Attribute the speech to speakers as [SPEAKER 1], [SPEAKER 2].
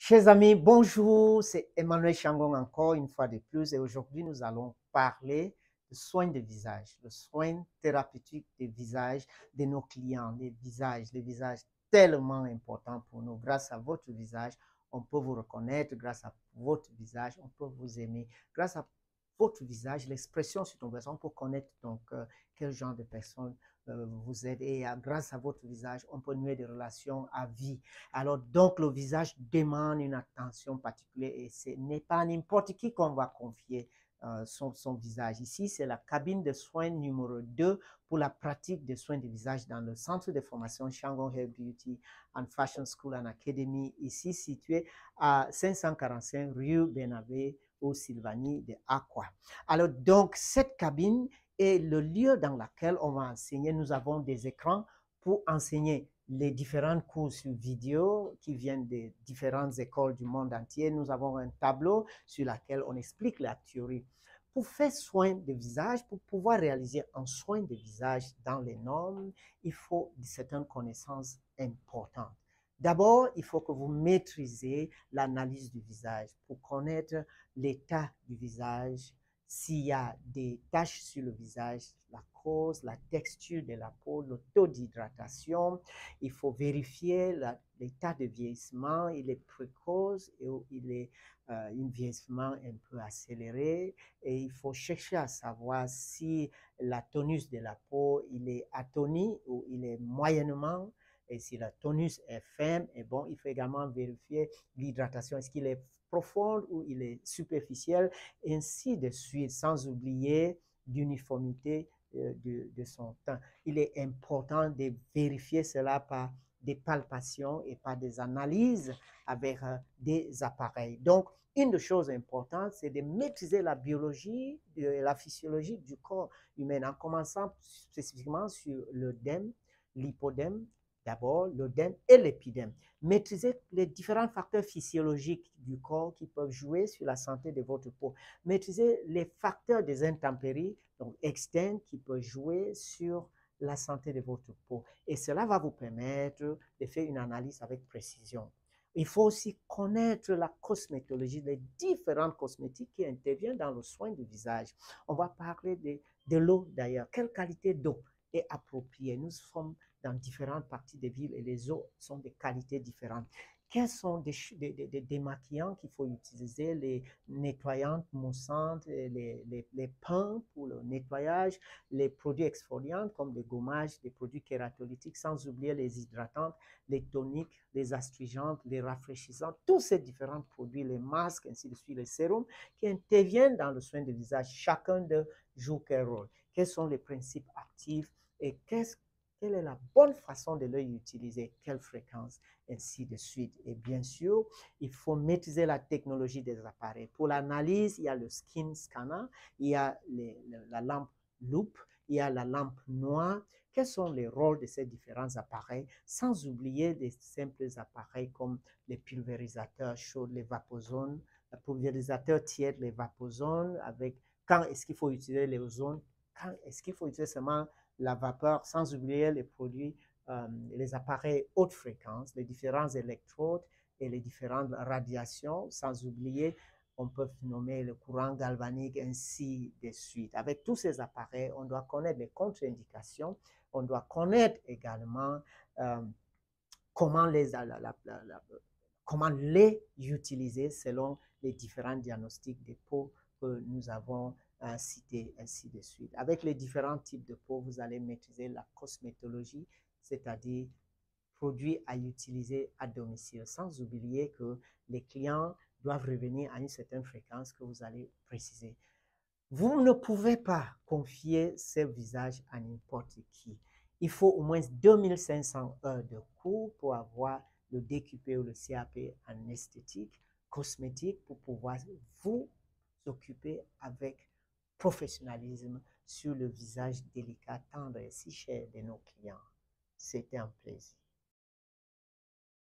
[SPEAKER 1] Chers amis, bonjour, c'est Emmanuel Changon encore une fois de plus et aujourd'hui nous allons parler de soins de visage, le soin thérapeutique des visages de nos clients, les visages tellement importants pour nous. Grâce à votre visage, on peut vous reconnaître, grâce à votre visage, on peut vous aimer, grâce à votre visage, l'expression sur ton visage, on peut connaître donc quel genre de personne vous êtes et grâce à votre visage, on peut nouer des relations à vie. Alors, donc, le visage demande une attention particulière et ce n'est pas n'importe qui qu'on va confier son visage. Ici, c'est la cabine de soins numéro 2 pour la pratique des soins de visage dans le centre de formation Changon Hair Beauty and Fashion School and Academy, ici situé à 545 rue Benabé au Sylvanie de Aqua. Alors, donc, cette cabine est le lieu dans lequel on va enseigner. Nous avons des écrans pour enseigner les différentes cours sur vidéo qui viennent des différentes écoles du monde entier. Nous avons un tableau sur lequel on explique la théorie. Pour faire soin de visage, pour pouvoir réaliser un soin de visage dans les normes, il faut certaines connaissances importantes. D'abord, il faut que vous maîtrisez l'analyse du visage pour connaître l'état du visage, s'il y a des taches sur le visage, la cause, la texture de la peau, le taux d'hydratation. Il faut vérifier l'état de vieillissement, il est précoce et il est un vieillissement un peu accéléré. Et il faut chercher à savoir si la tonus de la peau, il est atoni ou il est moyennement. Et si la tonus est ferme, et bon, il faut également vérifier l'hydratation. Est-ce qu'il est profond ou il est superficiel, ainsi de suite, sans oublier l'uniformité de son teint. Il est important de vérifier cela par des palpations et par des analyses avec des appareils. Donc, une des choses importantes, c'est de maîtriser la biologie et la physiologie du corps humain, en commençant spécifiquement sur l'œdème, l'hypodème, d'abord l'œdème et l'épidème. Maîtriser les différents facteurs physiologiques du corps qui peuvent jouer sur la santé de votre peau. Maîtriser les facteurs des intempéries, donc externes, qui peuvent jouer sur la santé de votre peau. Et cela va vous permettre de faire une analyse avec précision. Il faut aussi connaître la cosmétologie, les différentes cosmétiques qui interviennent dans le soin du visage. On va parler de l'eau d'ailleurs. Quelle qualité d'eau est appropriée? Nous sommes dans différentes parties des villes et les eaux sont de qualités différentes. Quels sont des démaquillants qu'il faut utiliser, les nettoyantes moussantes, les pains pour le nettoyage, les produits exfoliants comme les gommages, les produits kératolytiques, sans oublier les hydratantes, les toniques, les astringentes, les rafraîchissants, tous ces différents produits, les masques, ainsi de suite, les sérums qui interviennent dans le soin du visage, chacun d'eux joue quel rôle. Quels sont les principes actifs et quelle est la bonne façon de les utiliser, quelle fréquence, ainsi de suite. Et bien sûr, il faut maîtriser la technologie des appareils. Pour l'analyse, il y a le skin scanner, il y a la lampe loupe, il y a la lampe noire. Quels sont les rôles de ces différents appareils, sans oublier des simples appareils comme les pulvérisateurs chauds, les vapozones, le pulvérisateur tiède, les vapozones, avec quand est-ce qu'il faut utiliser les ozones, quand est-ce qu'il faut utiliser seulement la vapeur, sans oublier les produits, les appareils haute fréquence, les différents électrodes et les différentes radiations, sans oublier, on peut nommer le courant galvanique, ainsi de suite. Avec tous ces appareils, on doit connaître les contre-indications, on doit connaître également comment comment les utiliser selon les différents diagnostics de peau que nous avons cités, ainsi de suite. Avec les différents types de peau, vous allez maîtriser la cosmétologie, c'est-à-dire produits à utiliser à domicile, sans oublier que les clients doivent revenir à une certaine fréquence que vous allez préciser. Vous ne pouvez pas confier ce visage à n'importe qui. Il faut au moins 2500 heures de cours pour avoir le DQP ou le CAP en esthétique, cosmétique, pour pouvoir vous occuper avec professionnalisme sur le visage délicat, tendre et si cher de nos clients. C'était un plaisir.